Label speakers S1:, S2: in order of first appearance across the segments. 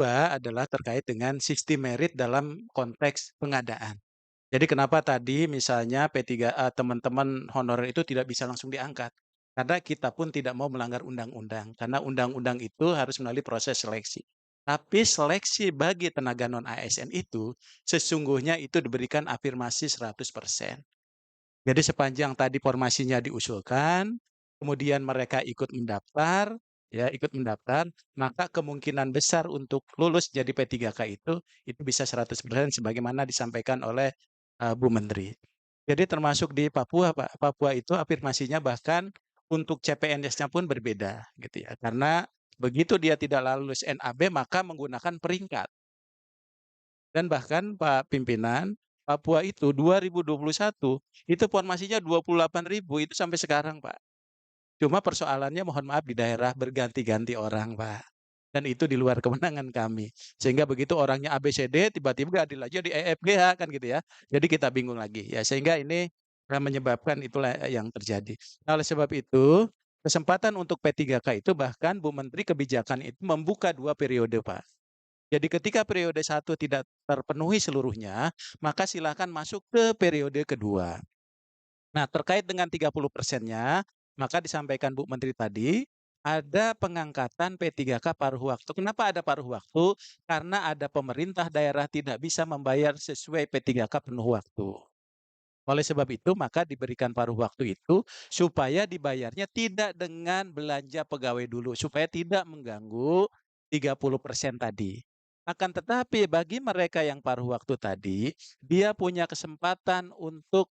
S1: Kedua adalah terkait dengan sistem merit dalam konteks pengadaan. Jadi kenapa tadi misalnya P3A teman-teman honorer itu tidak bisa langsung diangkat? Karena kita pun tidak mau melanggar undang-undang, karena undang-undang itu harus melalui proses seleksi. Tapi seleksi bagi tenaga non ASN itu sesungguhnya itu diberikan afirmasi 100%. Jadi sepanjang tadi formasinya diusulkan, kemudian mereka ikut mendaftar, ya ikut mendaftar, maka kemungkinan besar untuk lulus jadi P3K itu bisa 100% sebagaimana disampaikan oleh Bu Menteri. Jadi termasuk di Papua, Pak. Papua itu afirmasinya bahkan untuk CPNS-nya pun berbeda gitu ya. Karena begitu dia tidak lulus NAB maka menggunakan peringkat. Dan bahkan Pak Pimpinan, Papua itu 2021 itu formasinya 28.000 itu sampai sekarang, Pak. Cuma persoalannya mohon maaf di daerah berganti-ganti orang, Pak. Dan itu di luar kewenangan kami. Sehingga begitu orangnya ABCD tiba-tiba adil aja di EFGH kan gitu ya. Jadi kita bingung lagi ya. Sehingga ini menyebabkan itulah yang terjadi. Nah, oleh sebab itu kesempatan untuk P3K itu bahkan Bu Menteri Kebijakan itu membuka 2 periode, Pak. Jadi ketika periode 1 tidak terpenuhi seluruhnya, maka silakan masuk ke periode kedua. Nah, terkait dengan 30%-nya, maka disampaikan Bu Menteri tadi, ada pengangkatan P3K paruh waktu. Kenapa ada paruh waktu? Karena ada pemerintah daerah tidak bisa membayar sesuai P3K penuh waktu. Oleh sebab itu, maka diberikan paruh waktu itu supaya dibayarnya tidak dengan belanja pegawai dulu, supaya tidak mengganggu 30% tadi. Akan tetapi bagi mereka yang paruh waktu tadi, dia punya kesempatan untuk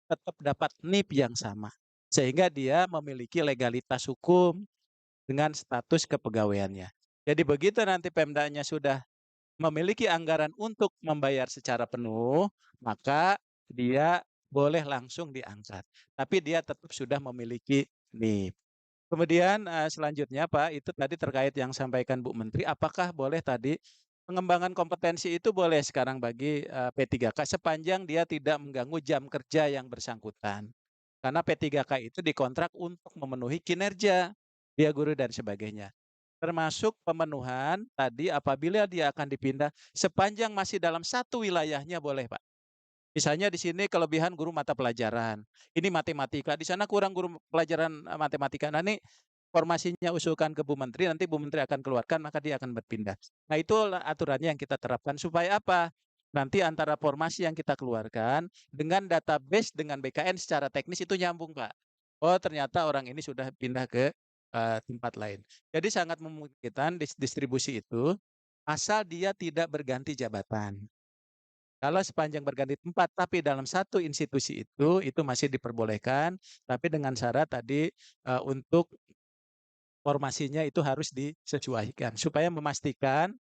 S1: tetap dapat NIP yang sama. Sehingga dia memiliki legalitas hukum dengan status kepegawaiannya. Jadi begitu nanti Pemdanya sudah memiliki anggaran untuk membayar secara penuh, maka dia boleh langsung diangkat. Tapi dia tetap sudah memiliki NIP. Kemudian selanjutnya Pak, itu tadi terkait yang sampaikan Bu Menteri, apakah boleh tadi pengembangan kompetensi itu boleh sekarang bagi P3K sepanjang dia tidak mengganggu jam kerja yang bersangkutan. Karena P3K itu dikontrak untuk memenuhi kinerja, dia guru dan sebagainya. Termasuk pemenuhan tadi apabila dia akan dipindah sepanjang masih dalam satu wilayahnya boleh, Pak. Misalnya di sini kelebihan guru mata pelajaran. Ini matematika, di sana kurang guru pelajaran matematika. Nah, ini formasinya usulkan ke Bu Menteri, nanti Bu Menteri akan keluarkan, maka dia akan berpindah. Nah, itu aturannya yang kita terapkan supaya apa? Nanti antara formasi yang kita keluarkan dengan database dengan BKN secara teknis itu nyambung, Pak. Oh, ternyata orang ini sudah pindah ke tempat lain. Jadi sangat memungkinkan distribusi itu asal dia tidak berganti jabatan. Kalau sepanjang berganti tempat, tapi dalam satu institusi itu masih diperbolehkan, tapi dengan syarat tadi untuk formasinya itu harus disesuaikan supaya memastikan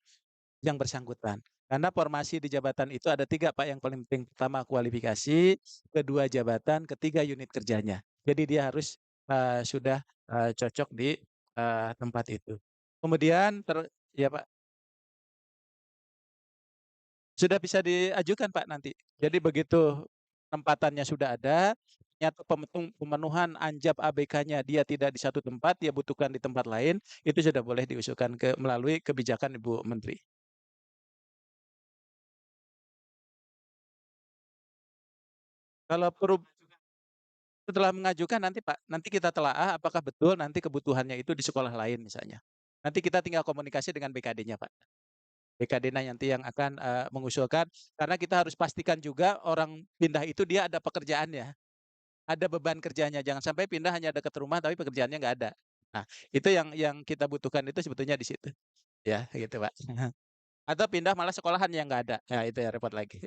S1: yang bersangkutan. Karena formasi di jabatan itu ada 3 Pak yang paling penting. Pertama kualifikasi, kedua jabatan, ketiga unit kerjanya. Jadi dia harus sudah cocok di tempat itu. Kemudian ya Pak, sudah bisa diajukan Pak nanti. Jadi begitu tempatannya sudah ada, ternyata pemenuhan anjab ABK-nya dia tidak di satu tempat, dia butuhkan di tempat lain, itu sudah boleh diusulkan melalui kebijakan Ibu Menteri. Kalau setelah mengajukan nanti Pak, nanti kita telaah apakah betul nanti kebutuhannya itu di sekolah lain misalnya. Nanti kita tinggal komunikasi dengan BKD-nya Pak. BKD-nya nanti yang akan mengusulkan, karena kita harus pastikan juga orang pindah itu dia ada pekerjaannya. Ada beban kerjanya, jangan sampai pindah hanya dekat rumah tapi pekerjaannya nggak ada. Nah, itu yang kita butuhkan itu sebetulnya di situ. Ya, gitu Pak. Atau pindah malah sekolahan yang nggak ada. Nah, itu ya repot lagi.